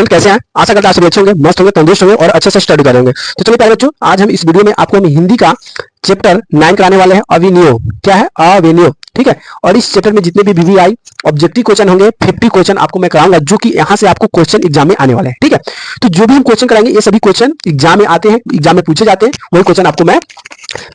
Student कैसे हैं? आशा करता हूं आप सभी अच्छे होंगे, मस्त होंगे, तंदुरुस्त होंगे और अच्छे से स्टडी करेंगे। तो चलिए प्यारे बच्चों, आज हम इस वीडियो में आपको हम हिंदी का चैप्टर 9 कराने वाले हैं। अविनियो, क्या है? अविनियो, ठीक है। और इस चैप्टर में जितने भी वीवीआई ऑब्जेक्टिव क्वेश्चन होंगे 50 क्वेश्चन आपको मैं कराऊंगा, जो कि यहाँ से आपको क्वेश्चन एग्जाम में आने वाले हैं, ठीक है। तो जो भी हम क्वेश्चन कराएंगे ये सभी क्वेश्चन एग्जाम में आते हैं, एग्जाम में पूछे जाते हैं। वही क्वेश्चन आपको मैं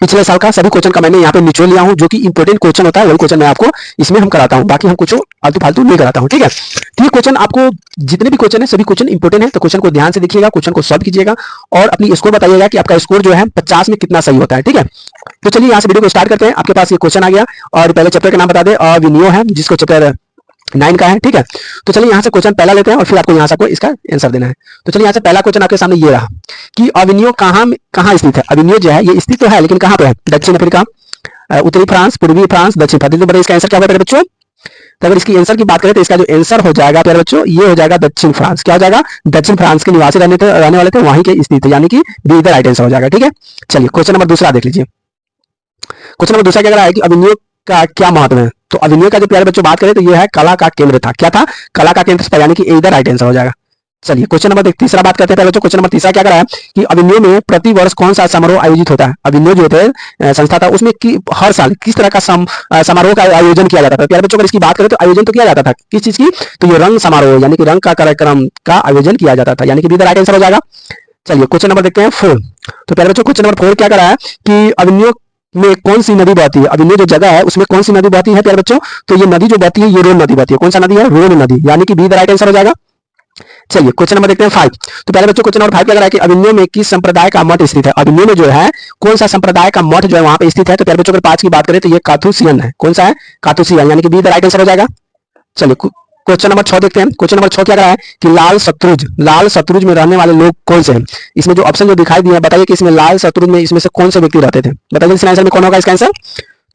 पिछले साल का सभी क्वेश्चन का मैंने यहाँ पे निचोड़ लिया हूँ, जो कि इंपॉर्टेंट क्वेश्चन होता है वही क्वेश्चन मैं आपको इसमें हम कराता हूँ। बाकी हम कुछ आलतू फालतू नहीं कराता हूँ, ठीक है। तो ये क्वेश्चन आपको जितने भी क्वेश्चन है सभी क्वेश्चन इंपॉर्टेंट है, तो क्वेश्चन को ध्यान से देखिएगा, क्वेश्चन को सॉल्व कीजिएगा और अपनी स्कोर बताइएगा कि आपका स्कोर जो है 50 में कितना सही होता है, ठीक है। तो चलिए यहाँ से वीडियो को स्टार्ट करते हैं। आपके पास ये क्वेश्चन आ गया और पहले चैप्टर का नाम बता दें, अविनियो है, जिसको चैप्टर 9 का है, ठीक है। तो चलिए यहाँ से क्वेश्चन पहला लेते हैं और फिर आपको यहाँ से आपको इसका आंसर देना है। तो चलिए यहाँ से पहला क्वेश्चन आपके सामने ये रहा कि अविनियो कहाँ स्थित है। अविनियो जो है ये स्थित तो है, लेकिन कहाँ पे है? दक्षिण अफ्रीका, उत्तरी फ्रांस, पूर्वी फ्रांस, दक्षिण फ्रांस। तो इसका आंसर क्या होगा बच्चों? तो अगर इसकी आंसर की बात करें तो इसका जो आंसर हो जाएगा प्यारे बच्चों, ये हो जाएगा दक्षिण फ्रांस। क्या हो जाएगा? दक्षिण फ्रांस के निवासी रहने वाले थे, वहीं के स्थित है, यानी कि बी द राइट आंसर हो जाएगा, ठीक है। चलिए क्वेश्चन नंबर दूसरा देख लीजिए। क्वेश्चन नंबर दूसरा क्या कह रहा है कि अविनियो का क्या महत्व है। तो अविनियो का जो प्यारे बच्चों बात करें तो ये है कला का केंद्र था। क्या था? कला का केंद्र था, यानी कि इधर राइट आंसर हो जाएगा। चलिए क्वेश्चन नंबर तीसरा बात करते हैं प्यारे बच्चों। क्वेश्चन नंबर तीसरा क्या कह रहा है कि अविनियो में प्रति वर्ष कौन सा समारोह आयोजित होता है। अविनियो जो थे संस्था था, उसमें हर साल किस तरह का समारोह का आयोजन किया जाता था। प्यारे बच्चों अगर इसकी बात करें तो आयोजन तो किया जाता था किस चीज की? तो ये रंग समारोह, यानी कि रंग का कार्यक्रम का आयोजन किया जाता था, यानी कि इधर राइट आंसर हो जाएगा। चलिए क्वेश्चन नंबर देखते हैं 4। तो प्यारे बच्चों क्वेश्चन नंबर 4 क्या कर रहा है कि अविनियो में कौन सी नदी बहती है। अविनियो जो जगह है उसमें कौन सी नदी बहती है प्यारे बच्चों? तो ये नदी जो बहती है ये रोन नदी बहती है। कौन सा नदी है? रोन नदी, यानी कि बी द राइट आंसर हो जाएगा। चलिए क्वेश्चन नंबर देखते हैं 5। तो पहले बच्चों क्वेश्चन नंबर 5 क्या कह रहा है कि अविनियो में किस संप्रदाय का मठ स्थित है। अविनियो में जो है कौन सा संप्रदाय का मठ जो है वहां पे स्थित है। तो पहले बच्चों अगर 5 की बात करें तो ये काथुसियन है। कौन सा है? काथुसियन, यानी कि बी द राइट आंसर हो जाएगा। चलिए क्वेश्चन नंबर 6 देखते हैं। क्वेश्चन नंबर 6 क्या कह रहा है कि लाल सतलुज में रहने वाले लोग कौन से हैं। इसमें जो ऑप्शन जो दिखाई दिया बताइए कि इसमें लाल सतलुज में इसमें से कौन से व्यक्ति रहते थे। बताइए इसका आंसर में कौन होगा इसका आंसर।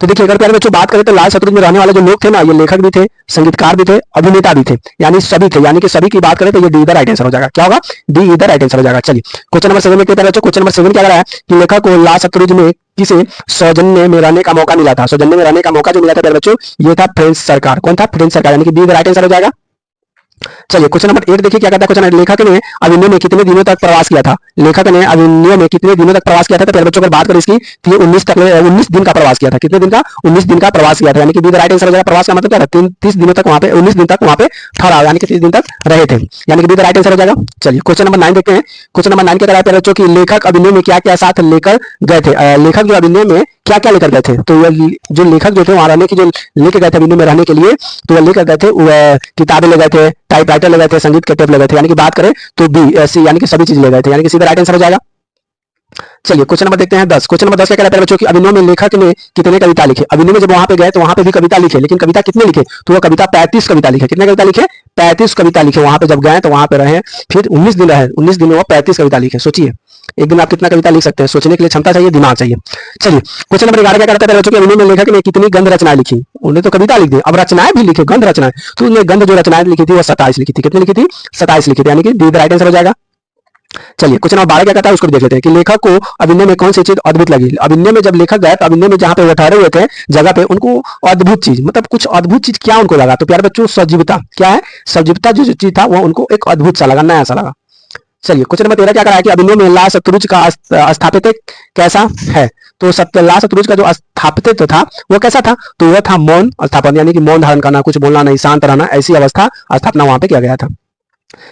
तो देखिए अगर प्यारे बच्चों बात करें तो लाल सतलुज में रहने वाले जो लोग थे ना, ये लेखक भी थे, संगीतकार भी थे, अभिनेता भी थे, यानी सभी थे, यानी कि सभी की बात करें तो ये डी द राइट आंसर हो जाएगा। क्या होगा? डी द राइट आंसर हो जाएगा। चलिए क्वेश्चन नंबर 7 में क्या बच्चों, क्वेश्चन नंबर 7 क्या कह रहा है कि लेखक को लाल सतलुज में किसे सौजन्य में रहने का मौका मिला था। सौजन्य में रहने का मौका जो मिला था प्यारे बच्चों ये था फ्रेंच सरकार। कौन था? फ्रेंच सरकार, यानी कि डी द राइट आंसर हो जाएगा। चलिए क्वेश्चन नंबर 8 देखिए क्या कहता है क्वेश्चन। लेखक ने अविनियो में कितने दिनों तक प्रवास किया था। लेखक ने अविनियो में कितने दिनों तक प्रवास किया था। तो पहले बच्चों अगर बात करें इसकी तो ये 19 दिन का प्रवास किया था। कितने दिन का? 19 दिन का प्रवास किया था, यानी कि बी द राइट आंसर हो जाएगा। प्रवास का मतलब क्या था? 30 दिनों तक वहां पे 19 दिन तक वहां पे ठहरा, यानी कि 30 दिन तक रहे थे, यानी कि बी द राइट आंसर हो जाएगा। चलिए क्वेश्चन नंबर 9 देखते हैं। क्वेश्चन नंबर 9 क्या कह रहा है बच्चों की लेखक अविनियो में क्या क्या साथ लेकर गए थे। लेखक जो अविनियो में क्या क्या लेकर गए थे। तो जो लेखक जो थे वहां रहने की जो लेकर गए थे अविनियो में रहने के लिए, तो वो लेकर गए थे किताबें ले गए थे, टाइपराइटर ले गए थे, संगीत के टेप ले गए थे, यानी कि बात करें तो बी सी, यानी कि सभी चीज ले गए थे, यानी कि सीधा राइट आंसर हो जाएगा। चलिए क्वेश्चन नंबर देखते हैं 10। क्वेश्चन नंबर 10 क्या कहता है बच्चों की अविनियो में लेखक ने कितने कविता लिखे। अविनियो में जब वहां पे गए तो वहां पे भी कविता लिखे, लेकिन कविता कितने लिखे? तो वो कविता 35 कविता लिखे। कितने कविता लिखे? 35 कविता लिखे। वहां पे जब गए तो वहां पे रहे, फिर 19 दिन रहे, 19 दिन में वो 35 कविता लिखे। सोचिए एक दिन आप कितना कविता लिख सकते हैं। सोचने के लिए क्षमता चाहिए, दिमाग चाहिए। चलिए क्वेश्चन नंबर 11 क्या कहता है बच्चों की अविनियो में लेखक ने कितनी गंध रचनाएं लिखी। उन्हें तो कविता लिख दी, अब रचनाएं भी लिखे, गंध रचनाएं। तो उन्हें गंध जो रचनाएं लिखी थी वो 27 लिखी थी। कितनी लिखी थी? 27 लिखी थी, यानी कि डी द राइट आंसर हो जाएगा। चलिए क्वेश्चन नंबर 12 क्या कहता है उसको भी देख लेते हैं कि लेखक को अविनियो में कौन सी चीज अद्भुत लगी। अविनियो में जब लेखक गए तो अविनियो में जहां पे वो ठहरे हुए थे जगह पे उनको अद्भुत चीज, मतलब कुछ अद्भुत चीज क्या उनको लगा। तो प्यारे बच्चों सजीवता, क्या है? सजीवता जो चीज था वो उनको एक अद्भुत सा लगा, नया सा लगा। चलिए क्वेश्चन नंबर 13 क्या करा है कि अविनियो में लाल सतलुज का स्थापित कैसा है। तो लाल सतलुज का जो स्थापित था वो कैसा था? तो वह था मौन स्थापन, यानी कि मौन धारण करना, कुछ बोलना नहीं, शांत रहना, ऐसी अवस्था स्थापना वहां पे किया गया था।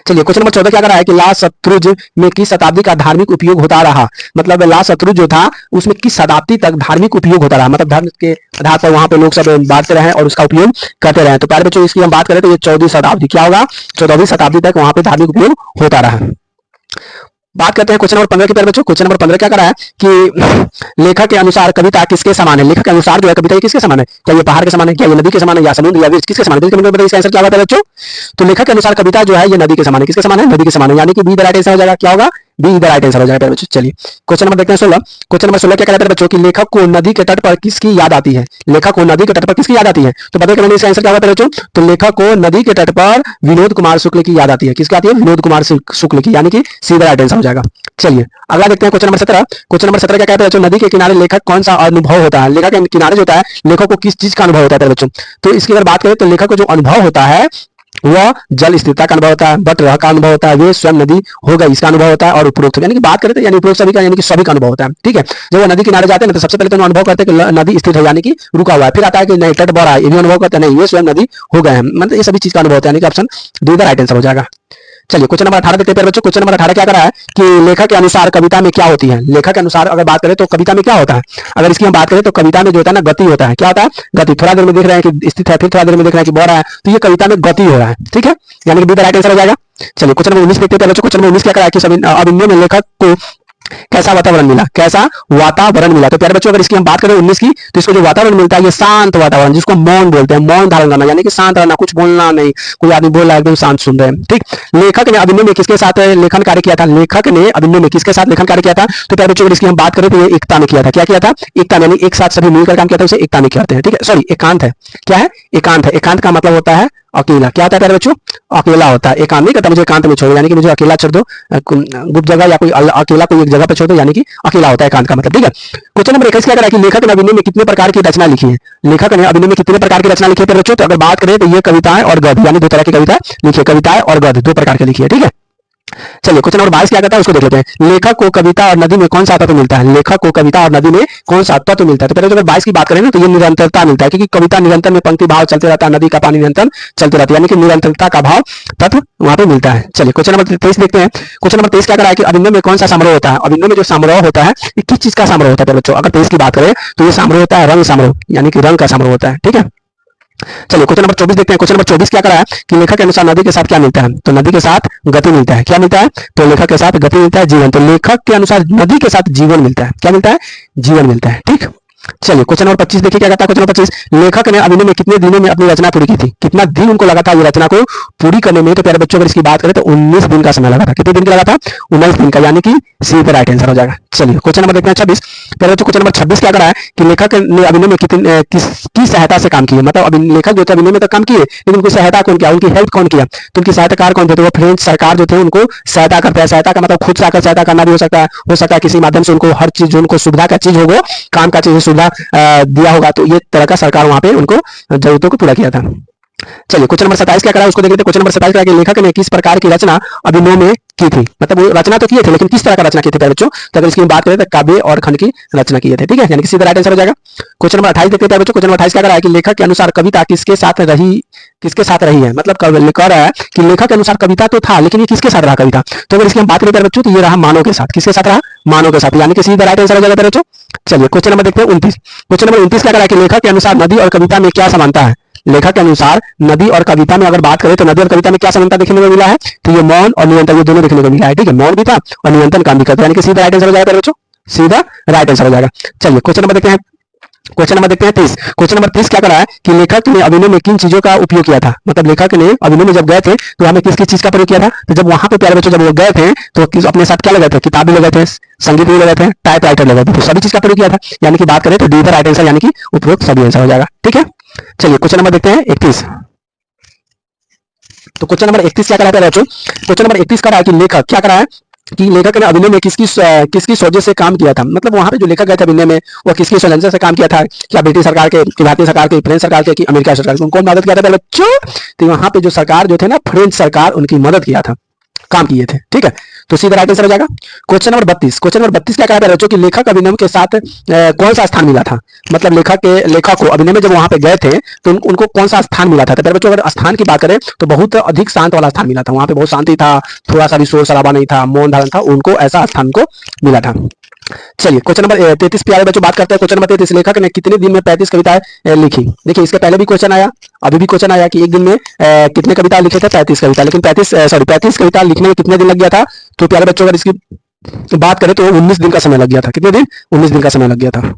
चलिए क्वेश्चन नंबर 14 क्या कर रहा है कि लाल सतलुज में किस शताब्दी का धार्मिक उपयोग होता रहा। मतलब लाल सतलुज जो था उसमें किस शताब्दी तक धार्मिक उपयोग होता रहा, मतलब धर्म के आधार पर वहां पे लोग सब बांटते रहे और उसका उपयोग करते रहे। तो प्यारे बच्चों इसकी हम बात करें तो ये 14वीं शताब्दी, क्या होगा? 14वीं शताब्दी तक वहां पे धार्मिक उपयोग होता रहा। बात करते हैं क्वेश्चन नंबर 15 की प्यारे बच्चों। क्वेश्चन नंबर 15 क्या कर रहा है कि लेखक के अनुसार कविता किसके समान है। लेखक के अनुसार जो है कविता किसके समान है। क्या ये पहाड़ के समान है, क्या ये नदी के समान है, या समुद्र या वृक्ष, किसके समान है? बताइए इसका आंसर क्या होगा बच्चों। तो लेखक के अनुसार कविता जो है ये नदी के समान है। किसके समान है? नदी के समान है, यानी कि बी द राइट आंसर हो जाएगा। क्या होगा? बी द राइट आंसर हो जाएगा बच्चों। चलिए क्वेश्चन नंबर देखते हैं 16। क्वेश्चन नंबर 16 क्या कहता है बच्चों की लेखक को नदी के तट पर किसकी याद आती है। लेखक को नदी के तट पर किसकी याद आती है। तो बताइए मैंने इसका आंसर क्या होगा बच्चों। तो लेखक को नदी के तट पर विनोद कुमार शुक्ल की याद आती है। किसकी आती है? विनोद कुमार शुक्ल की, यानी कि सीधा राइट आंसर हो जाएगा। चलिए अगला देखते हैं क्वेश्चन नंबर 17। क्वेश्चन नंबर 17 क्या कहते हैं बच्चों नदी के किनारे लेखक कौन सा अनुभव होता है। लेखक के किनारे जो होता है लेखक को किस चीज का अनुभव होता है बच्चों। तो इसकी अगर बात करें तो लेखक को जो अनुभव होता है वह जल स्थिरता का अनुभव होता है, बट रह का अनुभव होता है, वे स्वयं नदी हो गई इसका अनुभव होता है, और उपरोक्त यानी कि बात करें तो यानी उपरोक्त सभी का यानी कि सभी का अनुभव होता है। ठीक है, जब वो नदी किनारे जाते हैं ना तो सबसे पहले तो अनुभव करते हैं कि नदी स्थिर है यानी कि रुका हुआ है, फिर आता है कि नहीं तट बढ़ रहा है, ये भी अनुभव करते हैं नहीं ये स्वयं नदी हो गए हैं, मतलब ये सभी चीज का अनुभव होता है, यानी कि option D the right answer हो जाएगा। चलिए क्वेश्चन नंबर 18 देखते हैं प्यारे बच्चों। क्वेश्चन नंबर 18 क्या कर रहा है कि लेखक के अनुसार कविता में क्या होती है। लेखक के अनुसार अगर बात करें तो कविता में क्या होता है, अगर इसकी हम बात करें तो कविता में जो होता है ना गति होता है। क्या होता है? गति। थोड़ा देर में देख रहे हैं कि स्थित है, फिर थोड़ा देर में देख रहे हैं कि बढ़ रहा है, तो ये कविता में गति हो रहा है। ठीक है, यानी कि बी द राइट आंसर हो जाएगा। चलिए क्वेश्चन नंबर 19 देखते हैं प्यारे बच्चों। क्वेश्चन नंबर 19 क्या कर रहा है कि सभी अभिनय में लेखक को कैसा वातावरण मिला, कैसा वातावरण मिला। तो प्यारे बच्चों अगर इसकी हम बात करें 19 की तो इसको जो वातावरण मिलता है ये शांत वातावरण, जिसको मौन बोलते हैं, मौन धारण करना यानी कि शांत रहना, कुछ बोलना नहीं, कोई आदमी बोल रहा है एकदम शांत सुन रहे हैं। ठीक, लेखक ने अभिनय में किसके साथ लेखन कार्य किया था, लेखक ने अभिनय में किसके साथ लेखन कार्य किया था। तो प्यारे बच्चों अगर इसकी हम बात करें तो ये एकता में किया था। क्या किया था? एकता में, यानी एक साथ सभी मिलकर काम किया था, उसे एकता में कहते हैं। ठीक है, सॉरी एकांत है, क्या है? एकांत है। एकांत का मतलब होता है अकेला। क्या होता है प्यारे बच्चों? अकेला होता है। एकांत नहीं कहता मुझे एकांत में छोड़ो, यानी कि मुझे अकेला छोड़ दो, गुप्त जगह या कोई अकेला कोई एक जगह पे छोड़ दो, यानी कि अकेला होता है एकांत का मतलब। ठीक है, क्वेश्चन नंबर 21 क्या करा कि लेखक ने अभिनय में कितने प्रकार की रचना लिखी है। लेखक ने अभिनय में कितने प्रकार की रचना लिखी है प्यारे बच्चों। तो अगर बात करें तो ये कविताएं और गद्य, यानी दो तरह की कविता लिखी है, कविताएं और गद्य दो प्रकार की लिखी है। ठीक है, चलिए क्वेश्चन नंबर 22 क्या कहता है उसको देख लेते हैं। लेखक को कविता और नदी में कौन सा तत्व मिलता है। लेखक को कविता और नदी में कौन सा तत्व मिलता है। तो पहले अगर 22 की बात करें ना तो ये निरंतरता मिलता है, क्योंकि कविता निरंतर में पंक्ति भाव चलते रहता है, नदी का पानी निरंतर चलते रहता है, यानी कि निरंतरता का भाव तत्व वहां पे मिलता है। चलिए क्वेश्चन नंबर 23 देखते हैं। क्वेश्चन नंबर 23 क्या करा है कि अभिनय में कौन सा समारोह होता है। अभिनय में जो समारोह होता है ये किस चीज का समारोह होता है बच्चों। अगर 23 की बात करें तो ये समारोह होता है रंग समारोह, यानी कि रंग का समारोह होता है। ठीक है, चलिए क्वेश्चन नंबर 24 देखते हैं। क्वेश्चन नंबर 24 क्या करा है कि लेखक के अनुसार नदी के साथ क्या मिलता है। तो नदी के साथ गति मिलता है। क्या मिलता है? तो लेखक के साथ गति मिलता है, जीवन। तो लेखक के अनुसार नदी के साथ जीवन मिलता है। क्या मिलता है? जीवन मिलता है। ठीक, चलिए क्वेश्चन नंबर 25 देखिए क्या कहता है। क्वेश्चन नंबर 25, लेखक ने अभिनय में कितने दिनों में अपनी रचना पूरी की थी। कितना दिन उनको लगा था ये रचना को पूरी करने में। तो प्यारे बच्चों अगर इसकी बात करें तो 19 दिन का समय लगा था। कितने दिन का लगा था? 19 दिन का, यानी कि सी पे राइट आंसर हो जाएगा। चलिए क्वेश्चन नंबर देखते हैं 26। प्यारे बच्चों क्वेश्चन नंबर 26 क्या करा है कि लेखक ने अभिनय में किसकी सहायता से काम किया। मतलब लेखक जो थे अभिनय में तो काम किए, लेकिन उनकी सहायता कौन किया, उनकी हेल्प कौन किया। तो उनकी सहायताकार कौन थे? तो वो फ्रेंच सरकार जो थे उनको सहायता करते हैं। सहायता का मतलब खुद से आकर सहायता करना भी हो सकता है किसी माध्यम से उनको हर चीज जो उनको सुविधा का चीज होगा, काम का चीज सुविधा दिया होगा, तो ये तरह का सरकार वहां पे उनको जरूरतों को पूरा किया था। चलिए क्वेश्चन नंबर 27 क्या करा उसको देख लेते हैं। क्वेश्चन नंबर 27 क्या कि लेखक ने किस प्रकार की रचना अभिनय में की थी। मतलब वो रचना तो किए थे, लेकिन किस तरह का रचना किए थे प्यारे बच्चों। तो अगर इसकी बात करें तो काव्य और खंड की रचना किए थे। ठीक है, यानी कि सीधा राइट आंसर हो जाएगा। क्वेश्चन नंबर 28 देखते हैं प्यारे बच्चों। क्वेश्चन नंबर 28 क्या करा है कि लेखक के अनुसार कविता किसके साथ रही है। मतलब कह रहा है कि लेखक के अनुसार कविता तो था, लेकिन ये किसके साथ रहा कविता। तो अगर इसकी हम बात करें प्यारे बच्चों तो ये रहा मानव के साथ। किसके साथ रहा? मानव के साथ, यानी कि सीधा राइट आंसर हो जाएगा प्यारे बच्चों। चलिए क्वेश्चन नंबर देखते हैं 29। क्वेश्चन नंबर 29 क्या करा है कि लेखक के अनुसार नदी और कविता में क्या समानता है। लेखक के अनुसार नदी और कविता में अगर बात करें तो नदी और कविता में क्या समानता देखने को मिला है। तो ये मौन और निरंतर, ये दोनों देखने को मिला है। ठीक है, मौन भी था और निरंतर काम भी करता है, यानी कि सीधा राइट आंसर हो जाएगा बच्चों, सीधा राइट आंसर हो जाएगा। चलिए क्वेश्चन नंबर देखते हैं। क्वेश्चन नंबर देखते हैं 30। क्वेश्चन नंबर 30 क्या करा है कि लेखक ने अभिनय में किन चीजों का उपयोग किया था। मतलब लेखक ने अभिनय में जब गए थे तो हमें किस किस चीज का प्रयोग किया था। तो जब वहां पे प्यारे बच्चों जब वो गए थे तो अपने साथ क्या लगाए थे? किताब भी लगाए थे, संगीत भी लगाए थे, टाइप राइटर लगाए थे, तो सभी चीज का प्रयोग किया था। यानी कि बात करें तो डी द राइट आंसर, यानी कि उपरोक्त सभी आंसर हो जाएगा। ठीक है, चलिए क्वेश्चन नंबर देखते हैं 31। तो क्वेश्चन नंबर 31 क्या करा है बच्चों। क्वेश्चन नंबर 31 करा है कि लेखक क्या करा है कि लेखक ने अभिनय में किसकी सोचे से काम किया था। मतलब वहां पे जो लेखक गए थे अभिनय में वो किसकी सोचने से काम किया था। क्या ब्रिटिश सरकार के, कि भारतीय सरकार के, फ्रेंच सरकार के, कि अमेरिका सरकार के, उनको मदद किया था बच्चों। तो वहां पे जो सरकार जो थे ना फ्रेंच सरकार, उनकी मदद किया था, काम किए थे। ठीक है, तो सीधा राइट आंसर हो जाएगा। Question number 32। क्वेश्चन नंबर 32 क्या कहा था बच्चों कि लेखक अभिनय के साथ कौन सा स्थान मिला था। मतलब लेखक को अभिनय में जब वहां पे गए थे तो उनको कौन सा स्थान मिला था। तो बच्चों अगर स्थान की बात करें तो बहुत अधिक शांत वाला स्थान मिला था। वहां पे बहुत शांति था, थोड़ा सा भी शोर शराबा नहीं था, मौन धारण था, उनको ऐसा स्थान को मिला था। चलिए क्वेश्चन नंबर 33 प्यारे बच्चों बात करते हैं। क्वेश्चन नंबर 33, लेखक ने कितने दिन में 35 कविताएं लिखी। देखिए इसके पहले भी क्वेश्चन आया, अभी भी क्वेश्चन आया कि एक दिन में कितने कविता लिखे थे, 35 कविता। लेकिन 35 कविता लिखने में कितने दिन लग गया था। तो प्यारे बच्चों अगर इसकी बात करें तो 19 दिन का समय लग गया था। कितने दिन? 19 दिन का समय लग गया था।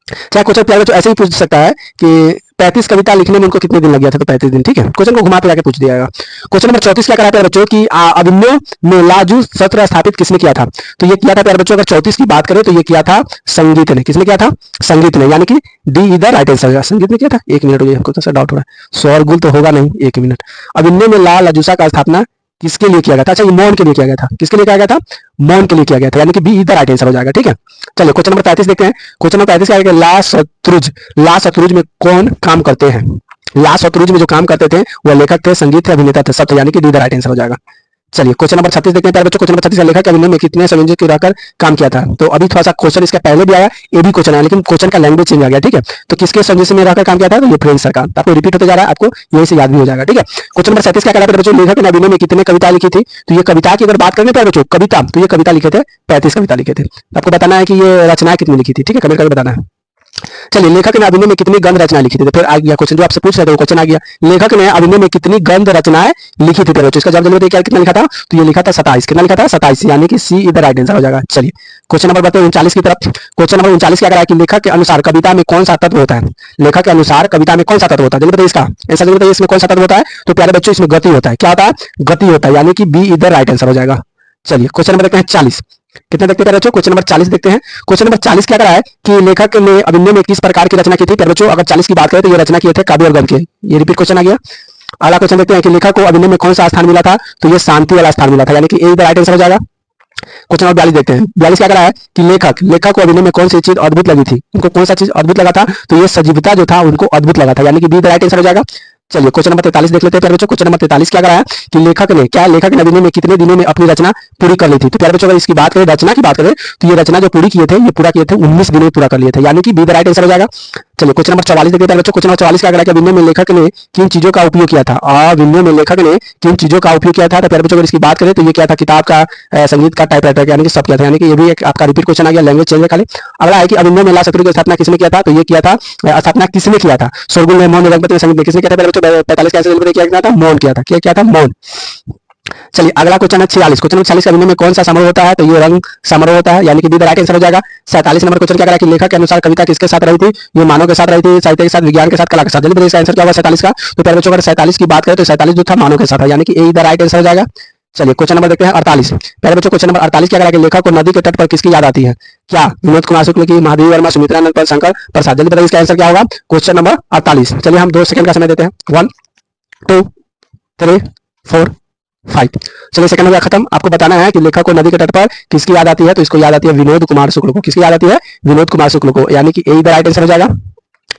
क्या क्वेश्चन प्यारे बच्चों ऐसे ही पूछ सकता है कि 35 कविता लिखने में उनको कितने दिन लग गया था। तो 35 दिन। ठीक है, क्वेश्चन को घुमा फिरा के पूछ दिया जाएगा। क्वेश्चन नंबर 34 क्या कराता है बच्चों कि अभिनय में लाजू सत्र स्थापित किसने किया था। तो ये किया था प्यारे बच्चों अगर 34 की बात करें तो ये किया था संगीत ने। किसने किया था? संगीत ने, यानी कि डी इधर राइट आंसर। संगीत ने किया था। एक मिनट, हमको तो डाउट हो रहा है, शोरगुल तो होगा नहीं, एक मिनट। अभिनय में ला लजूसा का स्थापना किसके लिए किया गया था। अच्छा, ये मौन के लिए किया गया था। किसके लिए किया गया था? मौन के लिए किया गया था, यानी कि बी इधर राइट आंसर हो जाएगा। ठीक है, चलिए क्वेश्चन नंबर 35 देखते हैं। क्वेश्चन नंबर 35 क्या है कि ला शत्रुज में कौन काम करते हैं। लास्ट और क्रूज में जो काम करते थे वो लेखक थे, संगीत थे, अभिनेता थे, सब थे, यानी कि डी द राइट आंसर हो जाएगा। चलिए क्वेश्चन नंबर 36 देखते हैं प्यारे बच्चों। क्वेश्चन नंबर 36 का लेखक के अभिनय में कितने संयोजक के रहकर काम किया था। तो अभी थोड़ा सा क्वेश्चन इसका पहले भी आया, ये भी क्वेश्चन आया, लेकिन क्वेश्चन का लैंग्वेज चेंज आ गया, ठीक है। तो किसके संयोजक में रहकर काम किया था, तो ये फ्रेंच सर का। तो आपको रिपीट होते जा रहा है, आपको यही से याद भी हो जाएगा, ठीक है। क्वेश्चन नंबर 37 क्या कह रहा है बच्चों, लेखक ने अभिनय में कितने कविता लिखी थी। तो ये कविता की अगर बात करें प्यारे बच्चों, कविता, तो ये कविता लिखे थे 35 कविता लिखे थे। आपको बताना है कि ये रचनाएं कितनी लिखी थी, ठीक है, कमेंट करके बताना है। चलिए लेखक ने अभिनय में कितनी गंध रचनाएं लिखी थी। तो फिर आ गया क्वेश्चन जो आपसे पूछ रहे थे, वो क्वेश्चन आ गया, लेखक ने अभिनय में कितनी गंध रचनाएं लिखी थी। तो इसका जवाब जल्दी क्या, कितना लिखा था। तो ये लिखा था 27। कितना लिखा था, 27, यानी कि सी इधर राइट आंसर हो जाएगा। चलिए क्वेश्चन नंबर बढ़ते हैं 39 की तरफ। क्वेश्चन नंबर 39 क्या कह रहा है कि लेखक के अनुसार कविता में कौन सा तत्व होता है। लेखक के अनुसार कविता में कौन सा तत्व होता है, जल्दी बताइए इसका आंसर, जल्दी बताइए इसमें कौन सा तत्व होता है। तो प्यारे बच्चों इसमें गति होता है। क्या होता है, गति होता है, यानी कि बी इधर राइट आंसर हो जाएगा। चलिए क्वेश्चन नंबर देखते हैं 40। कितने देखते हैं बच्चों, क्वेश्चन नंबर 40 देखते हैं। क्वेश्चन नंबर 40 क्या कह रहा है कि लेखक ने अभिनय में किस प्रकार की रचना की थी। बच्चों अगर 40 की बात करें तो ये रचना किए थे काव्य और गद्य के। ये रिपीट क्वेश्चन आ गया। अगला क्वेश्चन देखते हैं कि लेखक को अभिनय में कौन सा स्थान मिला था। तो ये शांति वाला स्थान मिला था, यानी कि ए राइट आंसर हो जाएगा। क्वेश्चन नंबर 42 देखते हैं। 42 क्या कह रहा है कि लेखक को अभिनय में कौन सी चीज अद्भुत लगी थी। उनको कौन सा चीज अद्भुत लगा था। तो ये सजीवता जो था उनको अद्भुत लगा था, यानी कि बी राइट आंसर हो जाएगा। चलिए क्वेश्चन नंबर 43 देख लेते हैं प्यारे बच्चों। क्वेश्चन नंबर 43 क्या कह रहा है कि लेखक ने अभिनय में कितने दिनों में अपनी रचना पूरी कर ली थी। तो प्यारे बच्चों अगर इसकी बात करें, रचना की बात करें, तो ये रचना जो पूरी किए थे, ये पूरा किए थे 19 दिनों में पूरा कर लिए थे, यानी कि बी राइट आंसर हो जाएगा। चलिए क्वेश्चन नंबर 44 देखते हैं बच्चों। क्वेश्चन नंबर 44 क्या कह रहा है कि अभिनय में लेखक ने किन चीजों का उपयोग किया था। अभिनय में लेखक ने किन चीजों का उपयोग किया था। तो प्यारे बच्चों अगर इसकी बात करें तो ये क्या था, किताब का, संगीत का, टाइपराइटर, यानी कि सब किया था, यानी कि ये भी एक आपका रिपीट क्वेश्चन आ गया, लैंग्वेज चेंज है खाली। अगला है कि अभिनय में ला शत्रु की स्थापना किसने किया था। तो ये किया था, स्थापना किसने किया था, शोरगुल ने, मौन, रंगपति, संगीत ने, किसने किया था। पहले बच्चों 45 का आंसर किया था, मौन किया था। क्या किया था, मौन। चलिए अगला क्वेश्चन है 46। क्वेश्चन नंबर 46 अभिनय में कौन सा समारोह होता है। तो ये रंग समारोह होता है, यानी कि बी राइट आंसर हो जाएगा। 47 नंबर क्वेश्चन क्या कह रहा है कि लेखक के अनुसार कविता किसके साथ रही थी। ये मानव के साथ रही थी, साहित्य के साथ, विज्ञान के साथ, कला के साथ। जल्दी इसका आंसर क्या होगा 47 का। तो पहले बच्चों अगर 47 की बात करें तो 47 जो था मानव के साथ है, यानी कि ए राइट आंसर हो जाएगा। चलिए क्वेश्चन नंबर देखते हैं 48। पहले बच्चों क्वेश्चन नंबर 48 क्या कह रहा है कि लेखक को नदी के तट पर किसकी याद आती है। क्या विनोद कुमार शुक्ल की, महादेवी वर्मा, सुमित्रा नंद, शंकर प्रसाद। जल्दी बताइए इसका आंसर क्या होगा, क्वेश्चन नंबर 48। चलिए हम 2 सेकंड का समय देते हैं। 1 2 3 4 5। चलिए सेकंड हो गया खत्म। आपको बताना है कि लेखक को नदी के तट पर किसकी याद आती है। तो इसको याद आती है विनोद कुमार शुक्ल को। किसकी याद आती है, विनोद कुमार शुक्ल को, यानी कि ए राइट आंसर हो जाएगा।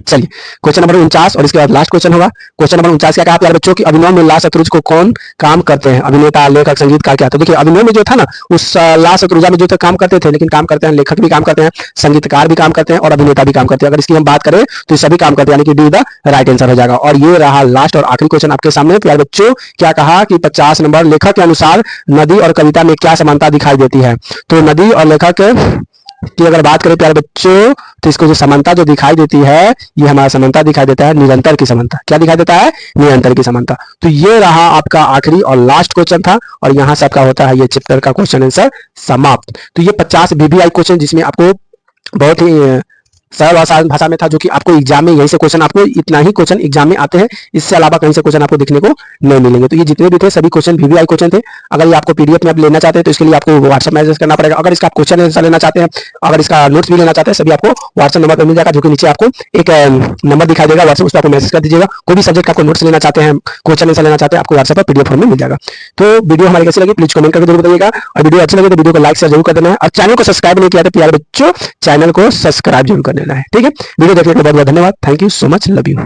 चलिए क्वेश्चन नंबर 49 और इसके बाद लास्ट क्वेश्चन होगा। क्वेश्चन नंबर 49 क्या कहा प्यारे बच्चों कि अभिनय में ला शत्रुज को कौन काम करते हैं। अभिनेता, लेखक, संगीतकार क्या। तो देखिए अभिनय में जो था ना, उस ला शत्रुजा में जो थे काम करते थे, लेकिन काम करते हैं लेखक भी काम करते हैं, संगीतकार भी काम करते हैं और अभिनेता भी काम करते हैं। अगर इसकी हम बात करें तो ये सभी काम करते हैं, यानी कि डी द राइट आंसर हो जाएगा। और ये रहा लास्ट और आखिरी क्वेश्चन आपके सामने प्यारे बच्चों। क्या कहा कि 50 नंबर, लेखक के अनुसार नदी और कविता में क्या समानता दिखाई देती है। तो नदी और लेखक की अगर बात करें प्यारे बच्चों, तो इसको जो समानता जो दिखाई देती है, ये हमारा समानता दिखाई देता है निरंतर की समानता। क्या दिखाई देता है, निरंतर की समानता। तो ये रहा आपका आखिरी और लास्ट क्वेश्चन था, और यहां से आपका होता है ये चैप्टर का क्वेश्चन आंसर समाप्त। तो ये 50 बीबीआई क्वेश्चन, जिसमें आपको बहुत ही सरल भाषा में था, जो कि आपको एग्जाम में यहीं से क्वेश्चन, आपको इतना ही क्वेश्चन एग्जाम में आते हैं, इससे अलावा कहीं से क्वेश्चन आपको देखने को नहीं मिलेंगे। तो ये जितने भी थे सभी क्वेश्चन वीवीआई क्वेश्चन थे। अगर ये आपको पीडीएफ में आप लेना चाहते हैं तो इसके लिए आपको व्हाट्सएप मैसेज करना पड़ेगा। अगर इसका क्वेश्चन आंसर लेना चाहते हैं, अगर इसका नोट्स भी लेना चाहते हैं, सभी आपको व्हाट्सएप नंबर पर मिल जाएगा, जो कि नीचे आपको एक नंबर दिखाई देगा व्हाट्सएप, उस पर आपको मैसेज कर दीजिएगा। कोई भी सब्जेक्ट का आपको नोट्स लेना चाहते हैं, क्वेश्चन आंसर लेना चाहते हैं, आपको व्हाट्सएप पर पीडीएफ फॉर्म में मिल जाएगा। तो वीडियो हमारी कैसी लगी प्लीज कमेंट करके जरूर बताइएगा, और वीडियो अच्छी लगे तो वीडियो को लाइक शेयर जरूर कर देना है, और चैनल को सब्सक्राइब नहीं किया तो प्यारे बच्चों चैनल को सब्सक्राइब जरूर कर देना है। ठीक है, वीडियो देखने के लिए बहुत बहुत धन्यवाद। Thank you so much, love you.